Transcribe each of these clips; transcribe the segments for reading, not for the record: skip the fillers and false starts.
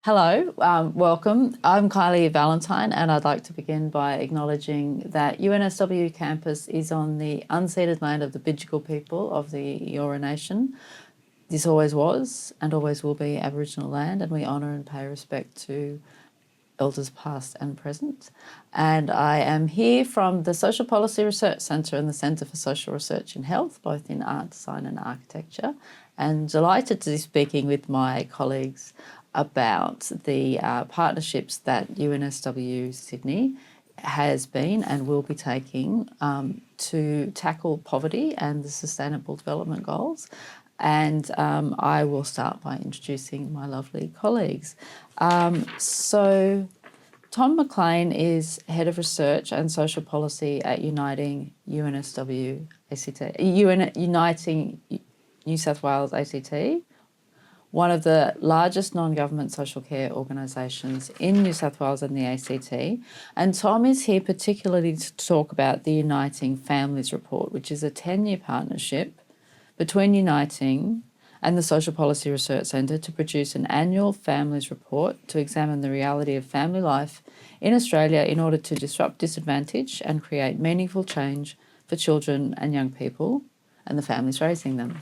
Hello, welcome. I'm Kylie Valentine, and I'd like to begin by acknowledging that UNSW campus is on the unceded land of the Bidjigal people of the Eora Nation. This always was and always will be Aboriginal land, and we honour and pay respect to elders past and present. And I am here from the Social Policy Research Centre and the Centre for Social Research in Health, both in art, design and architecture, and delighted to be speaking with my colleagues about the partnerships that UNSW Sydney has been and will be taking to tackle poverty and the Sustainable Development Goals. And I will start by introducing my lovely colleagues. So Tom McClean is Head of Research and Social Policy at Uniting UNSW ACT, Uniting New South Wales ACT, one of the largest non-government social care organisations in New South Wales and the ACT. And Tom is here particularly to talk about the Uniting Families Report, which is a 10-year partnership between Uniting and the Social Policy Research Centre to produce an annual families report to examine the reality of family life in Australia in order to disrupt disadvantage and create meaningful change for children and young people and the families raising them.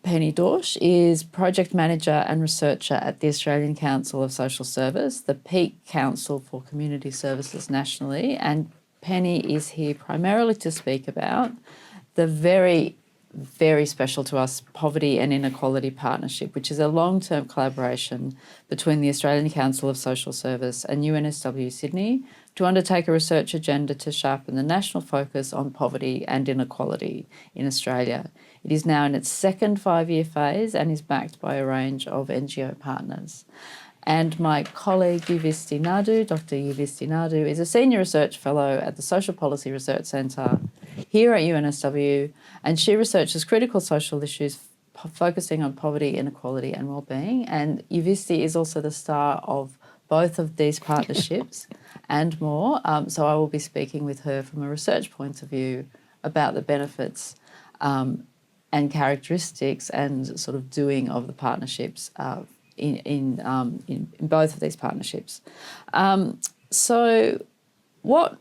Penny Dorsch is Project Manager and Researcher at the Australian Council of Social Service, the peak council for community services nationally, and Penny is here primarily to speak about the very, very special to us Poverty and Inequality Partnership, which is a long-term collaboration between the Australian Council of Social Service and UNSW Sydney to undertake a research agenda to sharpen the national focus on poverty and inequality in Australia. It is now in its second 5-year phase and is backed by a range of NGO partners. And my colleague Yuvisthi Naidoo, Dr. Yuvisthi Naidoo, is a Senior Research Fellow at the Social Policy Research Centre here at UNSW, and she researches critical social issues focusing on poverty, inequality and wellbeing. And Yuvisthi is also the star of both of these partnerships and more. So I will be speaking with her from a research point of view about the benefits and characteristics and sort of doing of the partnerships in both of these partnerships. So what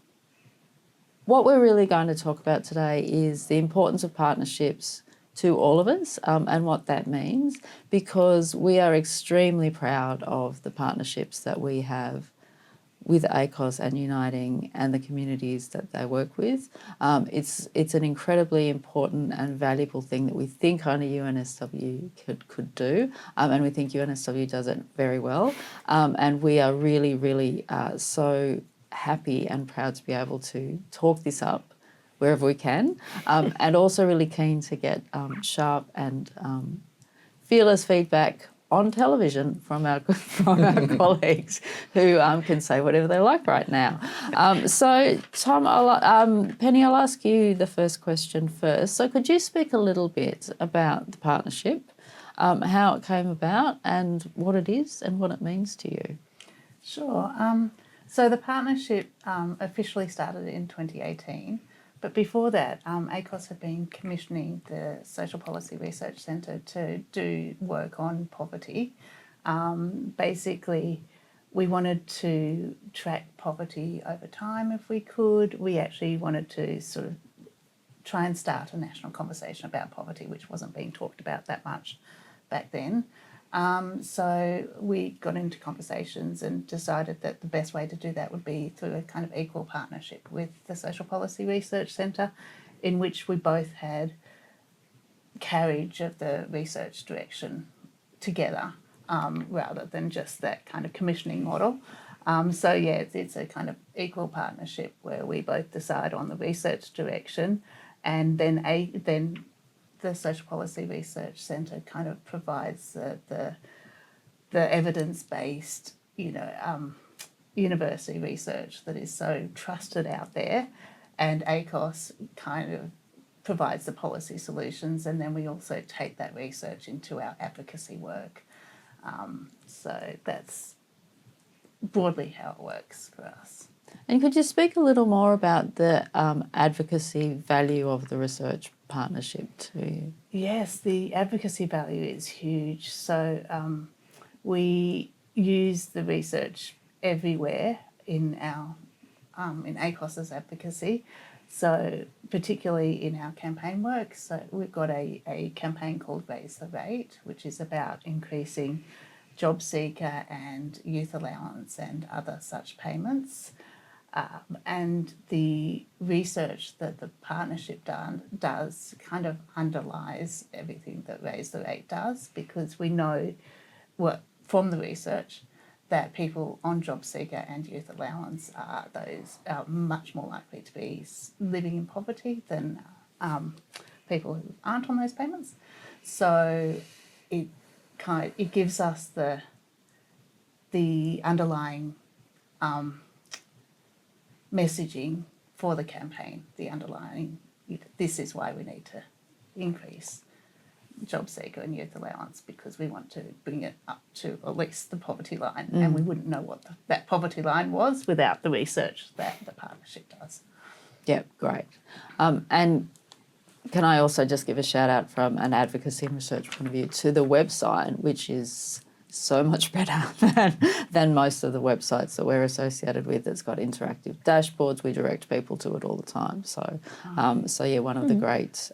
we're really going to talk about today is the importance of partnerships to all of us and what that means, because we are extremely proud of the partnerships that we have with ACOSS and Uniting and the communities that they work with. It's an incredibly important and valuable thing that we think only UNSW could do, and we think UNSW does it very well. And we are really, really so happy and proud to be able to talk this up wherever we can, and also really keen to get sharp and fearless feedback on television from our colleagues who can say whatever they like right now. So, Tom, Penny, I'll ask you the first question first. So could you speak a little bit about the partnership, how it came about and what it is and what it means to you? Sure. So the partnership officially started in 2018. But before that, ACOSS had been commissioning the Social Policy Research Centre to do work on poverty. Basically, we wanted to track poverty over time if we could. We actually wanted to sort of try and start a national conversation about poverty, which wasn't being talked about that much back then. So we got into conversations and decided that the best way to do that would be through a kind of equal partnership with the Social Policy Research Centre, in which we both had carriage of the research direction together, rather than just that kind of commissioning model. So yeah, it's a kind of equal partnership where we both decide on the research direction, and then the Social Policy Research Centre kind of provides the evidence-based, university research that is so trusted out there, and ACOSS kind of provides the policy solutions, and then we also take that research into our advocacy work. So that's broadly how it works for us. And could you speak a little more about the advocacy value of the research partnership to you? Yes, the advocacy value is huge. So We use the research everywhere in our in ACOSS's advocacy. So particularly in our campaign work, so we've got a campaign called Raise the Rate, which is about increasing job seeker and youth allowance and other such payments. And the research that the partnership does kind of underlies everything that Raise the Rate does, because we know from the research that people on job seeker and youth allowance are much more likely to be living in poverty than people who aren't on those payments. So it gives us the underlying messaging for the campaign, the underlying, this is why we need to increase job seeker and youth allowance, because we want to bring it up to at least the poverty line, and we wouldn't know what that poverty line was without the research that the partnership does. Yep, great. And can I also just give a shout out from an advocacy and research point of view to the website, which is so much better than most of the websites that we're associated with. It's got interactive dashboards. We direct people to it all the time. So, yeah, one of the great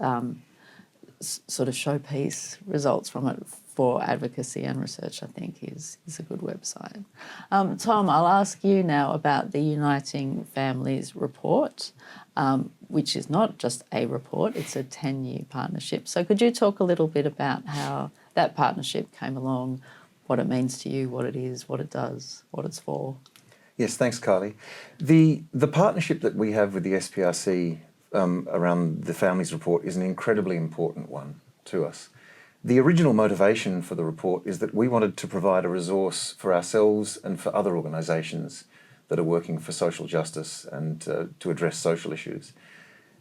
sort of showpiece results from it for advocacy and research, I think, is a good website. Tom, I'll ask you now about the Uniting Families report, which is not just a report, it's a 10-year partnership. So could you talk a little bit about how that partnership came along, what it means to you, what it is, what it does, what it's for? Yes, thanks, Kylie. The partnership that we have with the SPRC around the Families Report is an incredibly important one to us. The original motivation for the report is that we wanted to provide a resource for ourselves and for other organisations that are working for social justice and to address social issues.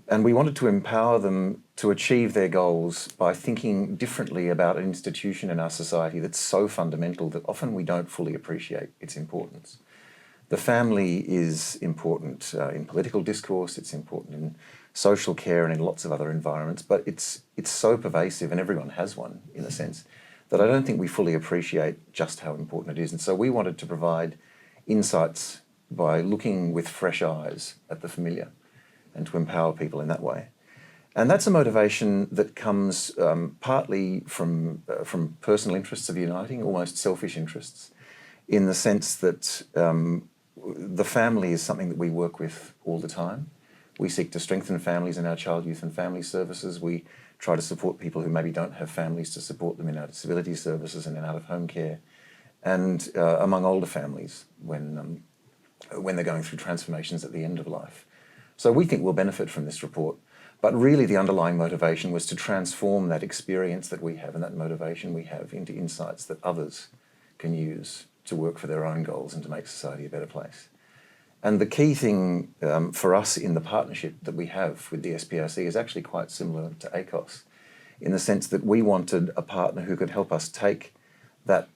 And we wanted to empower them to achieve their goals by thinking differently about an institution in our society that's so fundamental that often we don't fully appreciate its importance. The family is important in political discourse, it's important in social care and in lots of other environments, but it's so pervasive, and everyone has one in a sense, that I don't think we fully appreciate just how important it is. And so we wanted to provide insights by looking with fresh eyes at the familiar and to empower people in that way. And that's a motivation that comes partly from personal interests of uniting, almost selfish interests, in the sense that the family is something that we work with all the time. We seek to strengthen families in our child, youth and family services. We try to support people who maybe don't have families, to support them in our disability services and in out-of-home care, and among older families when they're going through transformations at the end of life. So we think we'll benefit from this report. But really the underlying motivation was to transform that experience that we have and that motivation we have into insights that others can use to work for their own goals and to make society a better place. And the key thing for us in the partnership that we have with the SPRC is actually quite similar to ACOSS, in the sense that we wanted a partner who could help us take that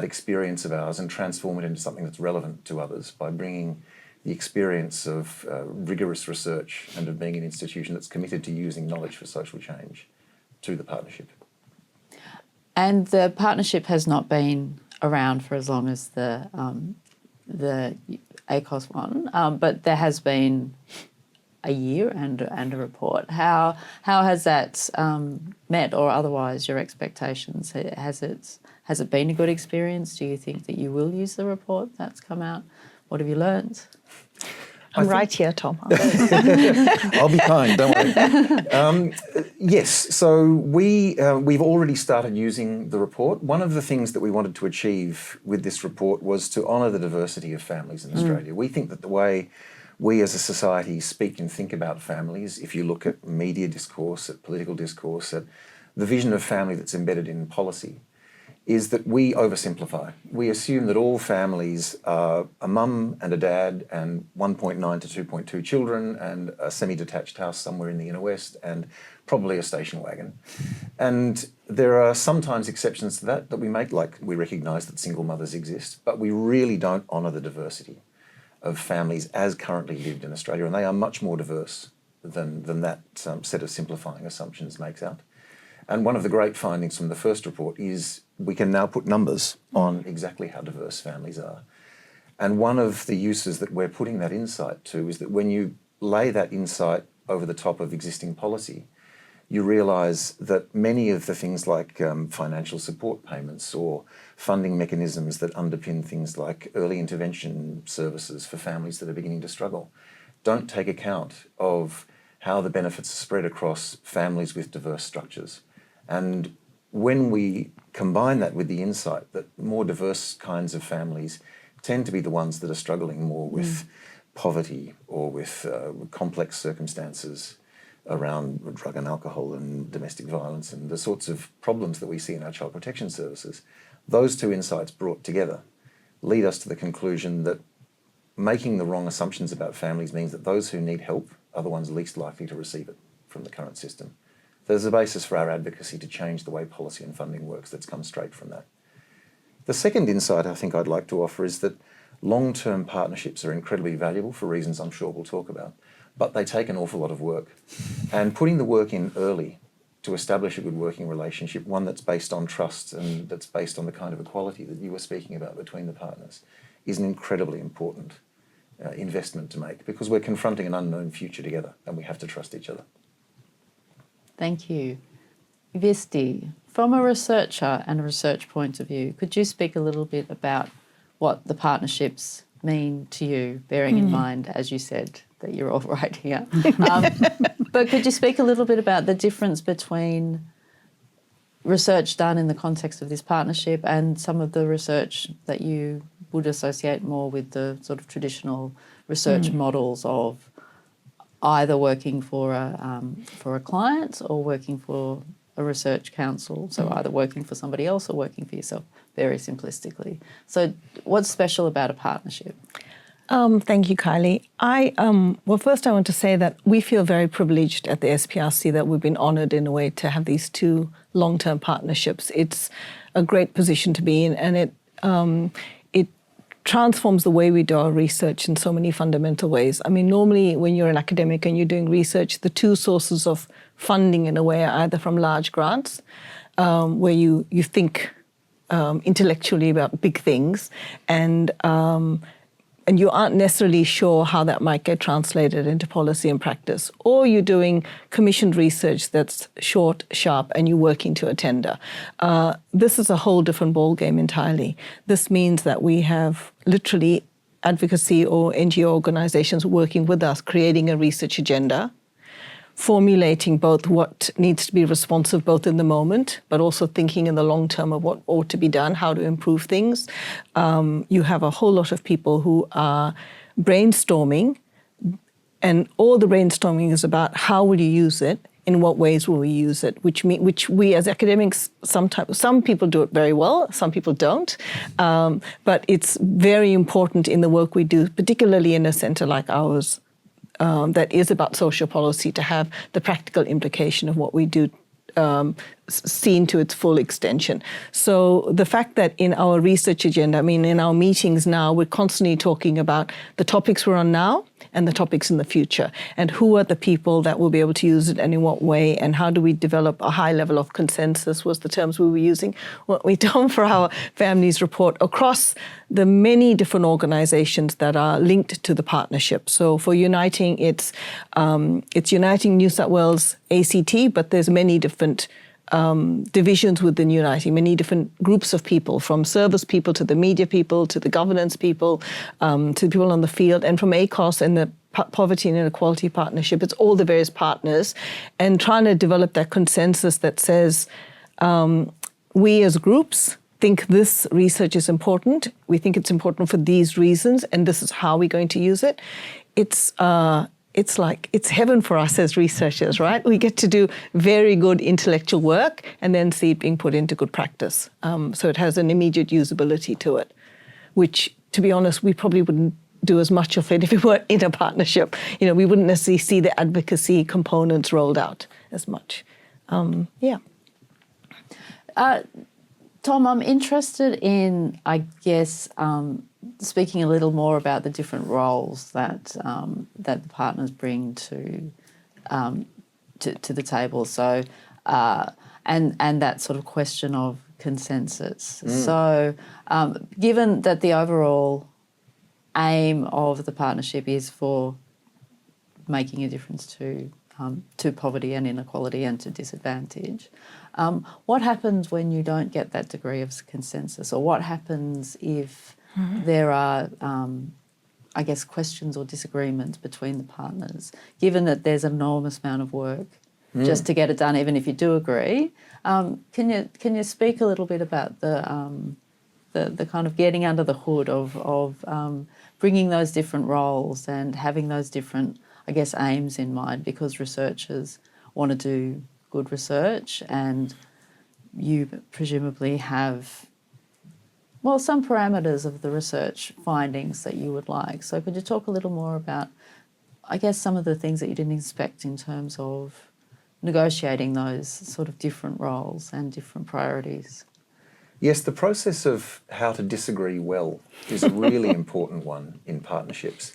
experience of ours and transform it into something that's relevant to others by bringing the experience of rigorous research and of being an institution that's committed to using knowledge for social change to the partnership. And the partnership has not been around for as long as the ACOSS one, but there has been a year and a report. How has that met or otherwise your expectations? Has it been a good experience? Do you think that you will use the report that's come out? What have you learned? I'm right here, Tom. I'll be kind, don't worry. Yes, so we've already started using the report. One of the things that we wanted to achieve with this report was to honour the diversity of families in Australia. We think that the way we as a society speak and think about families, if you look at media discourse, at political discourse, at the vision of family that's embedded in policy, is that we oversimplify. We assume that all families are a mum and a dad and 1.9 to 2.2 children and a semi-detached house somewhere in the inner west and probably a station wagon. And there are sometimes exceptions to that we make, like we recognise that single mothers exist, but we really don't honour the diversity of families as currently lived in Australia, and they are much more diverse than that set of simplifying assumptions makes out. And one of the great findings from the first report is we can now put numbers on exactly how diverse families are. And one of the uses that we're putting that insight to is that when you lay that insight over the top of existing policy, you realise that many of the things like financial support payments or funding mechanisms that underpin things like early intervention services for families that are beginning to struggle don't take account of how the benefits are spread across families with diverse structures. And when we combine that with the insight that more diverse kinds of families tend to be the ones that are struggling more with poverty or with complex circumstances around drug and alcohol and domestic violence and the sorts of problems that we see in our child protection services, those two insights brought together lead us to the conclusion that making the wrong assumptions about families means that those who need help are the ones least likely to receive it from the current system. There's a basis for our advocacy to change the way policy and funding works that's come straight from that. The second insight I think I'd like to offer is that long-term partnerships are incredibly valuable for reasons I'm sure we'll talk about, but they take an awful lot of work. And putting the work in early to establish a good working relationship, one that's based on trust and that's based on the kind of equality that you were speaking about between the partners, is an incredibly important investment to make because we're confronting an unknown future together and we have to trust each other. Thank you. Yuvisthi, from a researcher and a research point of view, could you speak a little bit about what the partnerships mean to you, bearing in mind, as you said, that you're all right here. But could you speak a little bit about the difference between research done in the context of this partnership and some of the research that you would associate more with the sort of traditional research models of either working for a client or working for a research council, so either working for somebody else or working for yourself, very simplistically. So what's special about a partnership? Thank you, Kylie. Well, first I want to say that we feel very privileged at the SPRC that we've been honoured in a way to have these two long-term partnerships. It's a great position to be in, and it transforms the way we do our research in so many fundamental ways. I mean, normally when you're an academic and you're doing research, the two sources of funding in a way are either from large grants, where you think intellectually about big things, and you aren't necessarily sure how that might get translated into policy and practice. Or you're doing commissioned research that's short, sharp, and you're working to a tender. This is a whole different ballgame entirely. This means that we have literally advocacy or NGO organizations working with us, creating a research agenda, formulating both what needs to be responsive both in the moment, but also thinking in the long term of what ought to be done, how to improve things. You have a whole lot of people who are brainstorming, and all the brainstorming is about how will you use it, in what ways will we use it, which we as academics, sometimes some people do it very well, some people don't. But it's very important in the work we do, particularly in a centre like ours, that is about social policy, to have the practical implication of what we do seen to its full extension. So the fact that in our research agenda, I mean, in our meetings now, we're constantly talking about the topics we're on now and the topics in the future, and who are the people that will be able to use it and in what way, and how do we develop a high level of consensus was the terms we were using, what we've done for our families report across the many different organizations that are linked to the partnership. So for Uniting, it's Uniting New South Wales ACT, but there's many different divisions within Uniting, many different groups of people, from service people to the media people to the governance people, to the people on the field, and from ACOSS and the Poverty and Inequality Partnership. It's all the various partners, and trying to develop that consensus that says we as groups think this research is important, we think it's important for these reasons, and this is how we're going to use it. It's heaven for us as researchers, right? We get to do very good intellectual work and then see it being put into good practice. So it has an immediate usability to it, which, to be honest, we probably wouldn't do as much of it if we weren't in a partnership. You know, we wouldn't necessarily see the advocacy components rolled out as much. Tom, I'm interested in, I guess, speaking a little more about the different roles that that the partners bring to the table. So, and that sort of question of consensus. So given that the overall aim of the partnership is for making a difference to poverty and inequality and to disadvantage, what happens when you don't get that degree of consensus, or what happens if there are I guess, questions or disagreements between the partners, given that there's an enormous amount of work just to get it done, even if you do agree? Can you speak a little bit about the kind of getting under the hood of bringing those different roles and having those different, I guess, aims in mind? Because researchers want to do good research, and you presumably have, well, some parameters of the research findings that you would like. So could you talk a little more about, I guess, some of the things that you didn't expect in terms of negotiating those sort of different roles and different priorities? Yes, the process of how to disagree well is a really important one in partnerships.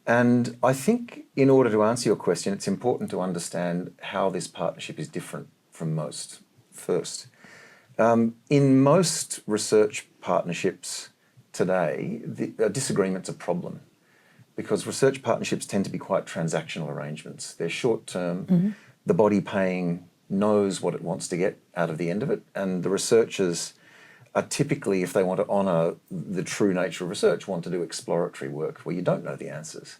And I think in order to answer your question, it's important to understand how this partnership is different from most first. In most research partnerships today, a disagreement's a problem, because research partnerships tend to be quite transactional arrangements. They're short-term. The body paying knows what it wants to get out of the end of it, and the researchers are typically, if they want to honour the true nature of research, want to do exploratory work where you don't know the answers.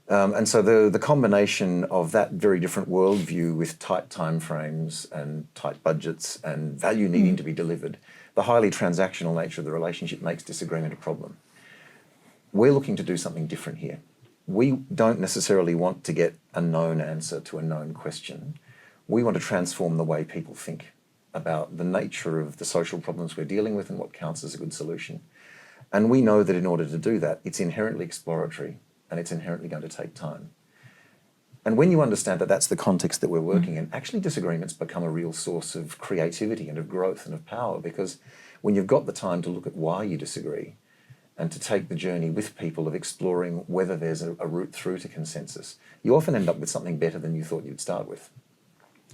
And so the combination of that very different worldview with tight timeframes and tight budgets and value needing to be delivered, the highly transactional nature of the relationship makes disagreement a problem. We're looking to do something different here. We don't necessarily want to get a known answer to a known question. We want to transform the way people think about the nature of the social problems we're dealing with and what counts as a good solution. And we know that in order to do that, it's inherently exploratory and it's inherently going to take time. And when you understand that that's the context that we're working in, actually disagreements become a real source of creativity and of growth and of power, because when you've got the time to look at why you disagree and to take the journey with people of exploring whether there's a route through to consensus, you often end up with something better than you thought you'd start with.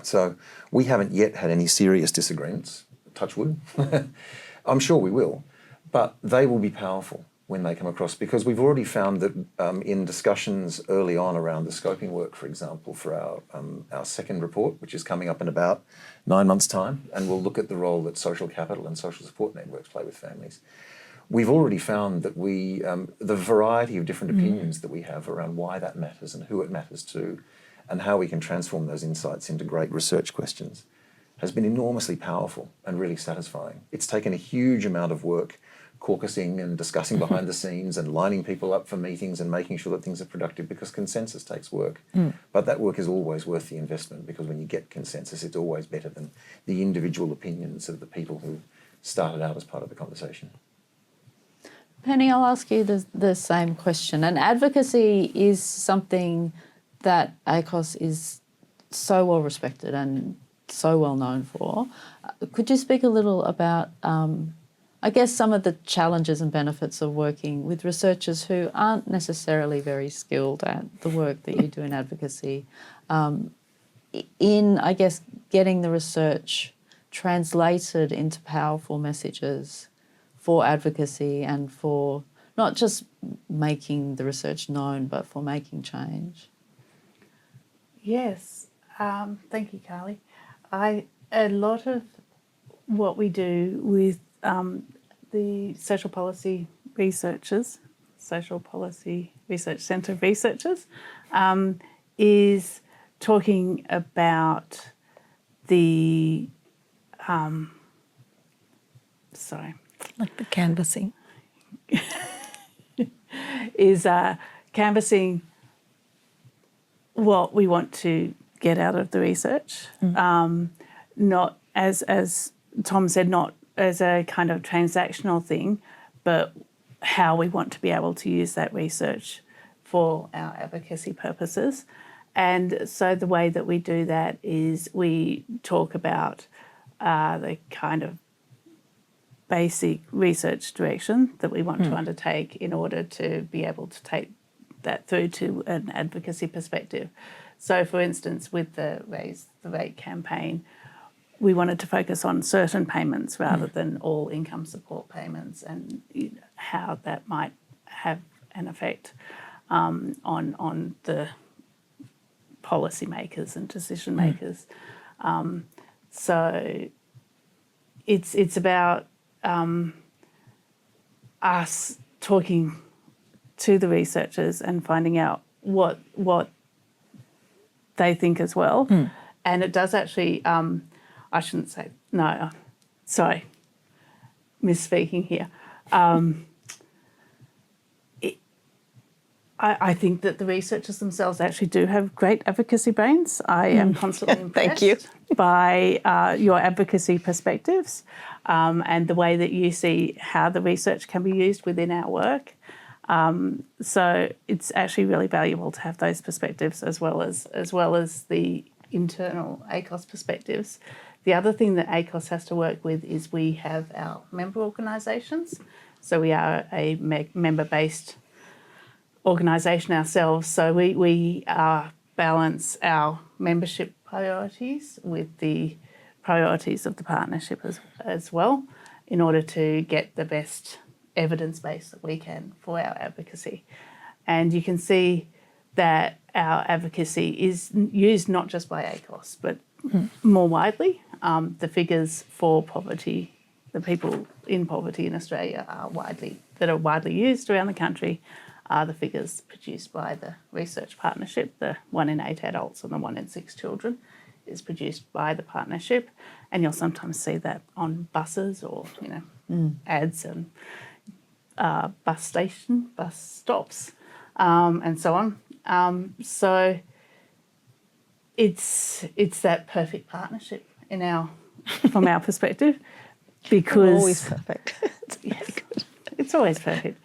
So we haven't yet had any serious disagreements, touch wood. I'm sure we will, but they will be powerful when they come across, because we've already found that in discussions early on around the scoping work, for example, for our second report, which is coming up in about 9 months' time, and we'll look at the role that social capital and social support networks play with families. We've already found that the variety of different opinions that we have around why that matters and who it matters to, and how we can transform those insights into great research questions, has been enormously powerful and really satisfying. It's taken a huge amount of work caucusing and discussing behind the scenes and lining people up for meetings and making sure that things are productive, because consensus takes work. But that work is always worth the investment, because when you get consensus, it's always better than the individual opinions of the people who started out as part of the conversation. Penny, I'll ask you the same question. And advocacy is something that ACOSS is so well respected and so well known for. Could you speak a little about, I guess, some of the challenges and benefits of working with researchers who aren't necessarily very skilled at the work that you do in advocacy, in, I guess, getting the research translated into powerful messages for advocacy and for not just making the research known, but for making change? Yes, thank you, Kylie. A lot of what we do with the Social Policy Researchers, Social Policy Research Centre researchers, is talking about the, Like the canvassing. is canvassing what we want to get out of the research, not as Tom said, not as a kind of transactional thing, but how we want to be able to use that research for our advocacy purposes. And so the way that we do that is we talk about the kind of basic research direction that we want to undertake in order to be able to take that through to an advocacy perspective. So, for instance, with the Raise the Rate campaign, we wanted to focus on certain payments rather than all income support payments, and how that might have an effect on the policymakers and decision makers. So it's about us talking to the researchers and finding out what they think as well. And it does actually, I shouldn't say, no, sorry, misspeaking here. I think that the researchers themselves actually do have great advocacy brains. I am constantly impressed Thank you. by your advocacy perspectives and the way that you see how the research can be used within our work. So it's actually really valuable to have those perspectives as well as the internal ACOSS perspectives. The other thing that ACOSS has to work with is we have our member organisations. So we are a member-based organisation ourselves, so we balance our membership priorities with the priorities of the partnership as well, in order to get the best evidence base that we can for our advocacy. And you can see that our advocacy is used not just by ACOSS, but more widely. The figures for poverty, the people in poverty in Australia are widely used around the country, are the figures produced by the research partnership. The 1 in 8 adults and the 1 in 6 children is produced by the partnership, and you'll sometimes see that on buses or ads and bus stops, and so on. So it's that perfect partnership from our perspective, because Always perfect. yes, it's always perfect.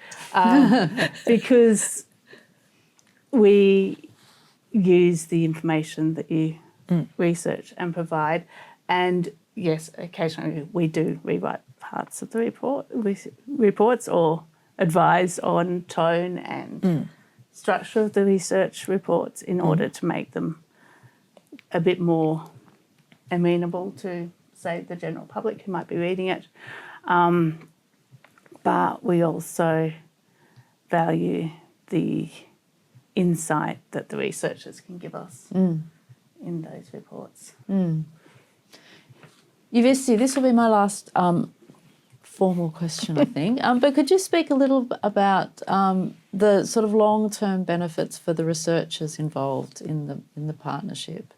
Because we use the information that you research and provide, and yes, occasionally we do rewrite parts of the reports or advise on tone and structure of the research reports in order to make them a bit more amenable to, say, the general public who might be reading it. But we also value the insight that the researchers can give us in those reports. Yuvisthi, this will be my last formal question, I think. But could you speak a little about the sort of long-term benefits for the researchers involved in the partnership?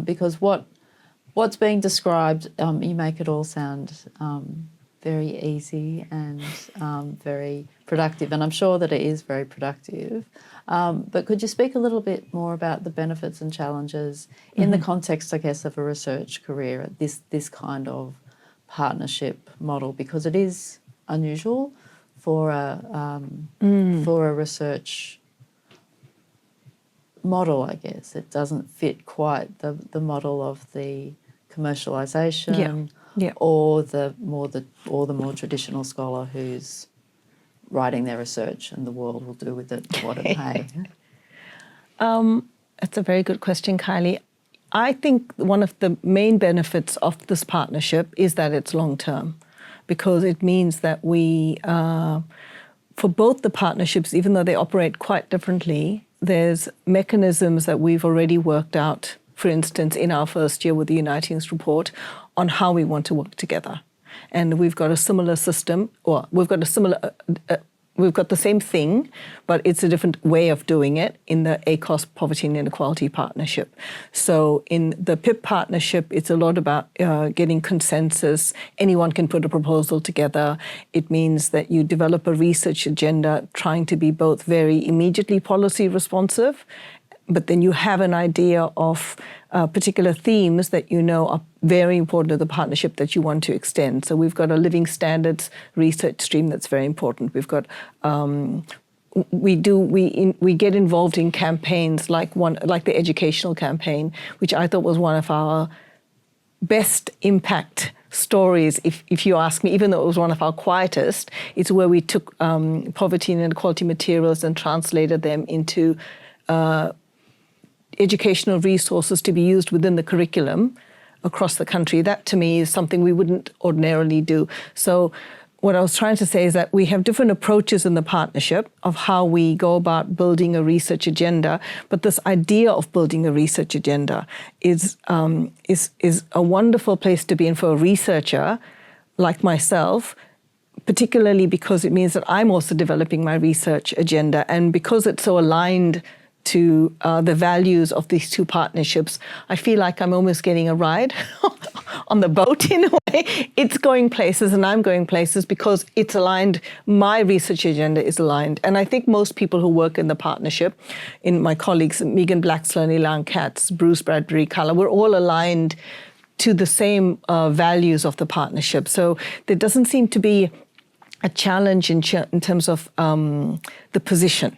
Because what's being described, you make it all sound very easy and very productive, and I'm sure that it is very productive. But could you speak a little bit more about the benefits and challenges in the context, I guess, of a research career at this kind of partnership model, because it is unusual for a research model, I guess. It doesn't fit quite the model of the commercialisation or the more traditional scholar who's writing their research and the world will do with it what it may. That's a very good question, Kylie. I think one of the main benefits of this partnership is that it's long-term, because it means that we, for both the partnerships, even though they operate quite differently, there's mechanisms that we've already worked out, for instance, in our first year with the Unitings report, on how we want to work together. And we've got a similar system, or we've got the same thing, but it's a different way of doing it in the ACOSS Poverty and Inequality Partnership. So in the PIP partnership, it's a lot about getting consensus. Anyone can put a proposal together. It means that you develop a research agenda trying to be both very immediately policy responsive, but then you have an idea of particular themes that you know are very important to the partnership that you want to extend. So we've got a living standards research stream that's very important. We've got we get involved in campaigns like the educational campaign, which I thought was one of our best impact stories, if you ask me, even though it was one of our quietest. It's where we took poverty and inequality materials and translated them into educational resources to be used within the curriculum across the country. That to me is something we wouldn't ordinarily do. So what I was trying to say is that we have different approaches in the partnership of how we go about building a research agenda, but this idea of building a research agenda is a wonderful place to be in for a researcher like myself, particularly because it means that I'm also developing my research agenda, and because it's so aligned to the values of these two partnerships, I feel like I'm almost getting a ride on the boat in a way. It's going places and I'm going places because it's aligned. My research agenda is aligned. And I think most people who work in the partnership, in my colleagues, Megan Blackstone, Ilan Katz, Bruce Bradbury, Carla, we're all aligned to the same values of the partnership. So there doesn't seem to be a challenge in terms of the position.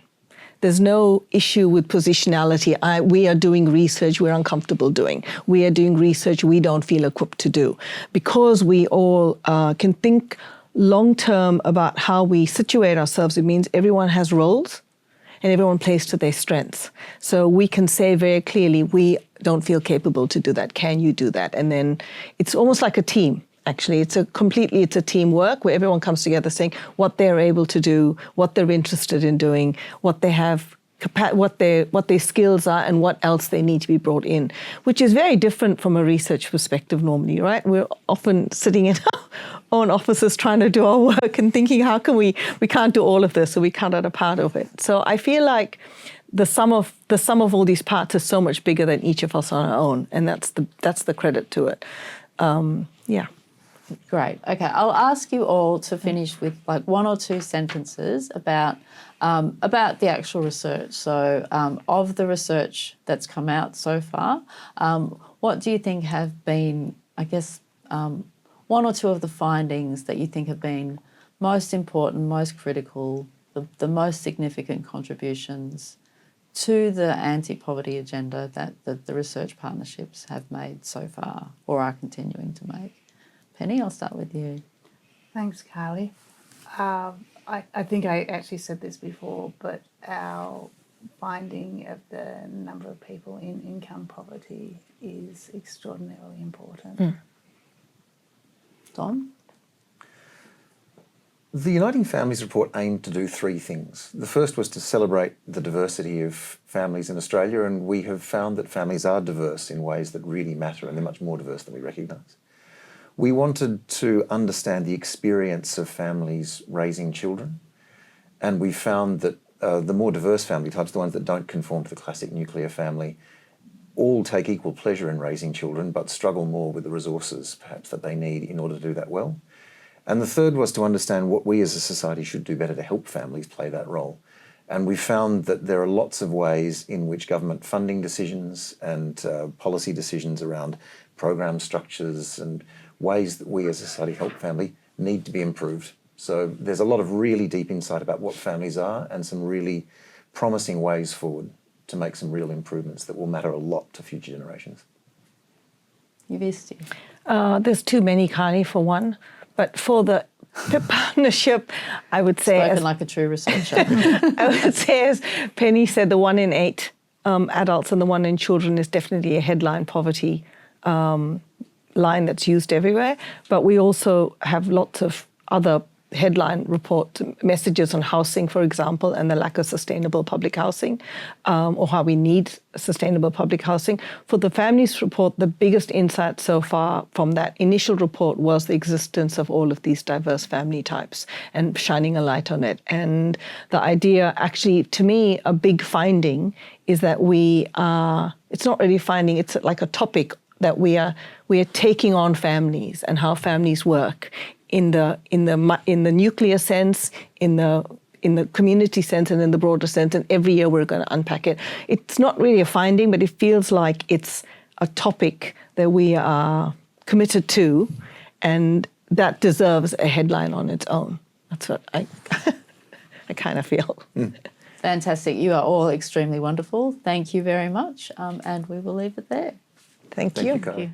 There's no issue with positionality. We are doing research we're uncomfortable doing. We are doing research we don't feel equipped to do. Because we all can think long-term about how we situate ourselves, it means everyone has roles and everyone plays to their strengths. So we can say very clearly, we don't feel capable to do that. Can you do that? And then it's almost like a team. Actually, it's a teamwork where everyone comes together saying what they're able to do, what they're interested in doing, what they have, what their skills are, and what else they need to be brought in, which is very different from a research perspective normally, right? We're often sitting in our own offices trying to do our work and thinking, how can we can't do all of this, so we cut out a part of it. So I feel like the sum of all these parts is so much bigger than each of us on our own, and that's the credit to it. Yeah. Great. Okay, I'll ask you all to finish with like one or two sentences about the actual research. So, of the research that's come out so far, what do you think have been, I guess, one or two of the findings that you think have been most important, most critical, the most significant contributions to the anti-poverty agenda that the research partnerships have made so far or are continuing to make? Penny, I'll start with you. Thanks, Kylie. I think I actually said this before, but our finding of the number of people in income poverty is extraordinarily important. Don? The Uniting Families report aimed to do three things. The first was to celebrate the diversity of families in Australia, and we have found that families are diverse in ways that really matter, and they're much more diverse than we recognise. We wanted to understand the experience of families raising children, and we found that the more diverse family types, the ones that don't conform to the classic nuclear family, all take equal pleasure in raising children but struggle more with the resources perhaps that they need in order to do that well. And the third was to understand what we as a society should do better to help families play that role. And we found that there are lots of ways in which government funding decisions and policy decisions around program structures and ways that we as a society help family need to be improved. So there's a lot of really deep insight about what families are and some really promising ways forward to make some real improvements that will matter a lot to future generations. Yuvisthi? There's too many, Kylie, for one. But for the partnership, I would say... Spoken like a true researcher. I would say, as Penny said, the 1 in 8 adults and the 1 in children is definitely a headline poverty line that's used everywhere. But we also have lots of other headline report messages on housing, for example, and the lack of sustainable public housing, or how we need sustainable public housing. For the families report, the biggest insight so far from that initial report was the existence of all of these diverse family types and shining a light on it. And the idea, actually, to me, a big finding is that we are, it's not really finding, it's like a topic that we are taking on families and how families work in the nuclear sense, in the community sense, and in the broader sense. And every year we're going to unpack it. It's not really a finding, but it feels like it's a topic that we are committed to, and that deserves a headline on its own. That's what I kind of feel. Fantastic. You are all extremely wonderful. Thank you very much. And we will leave it there. Thank you. Thank you, Kylie.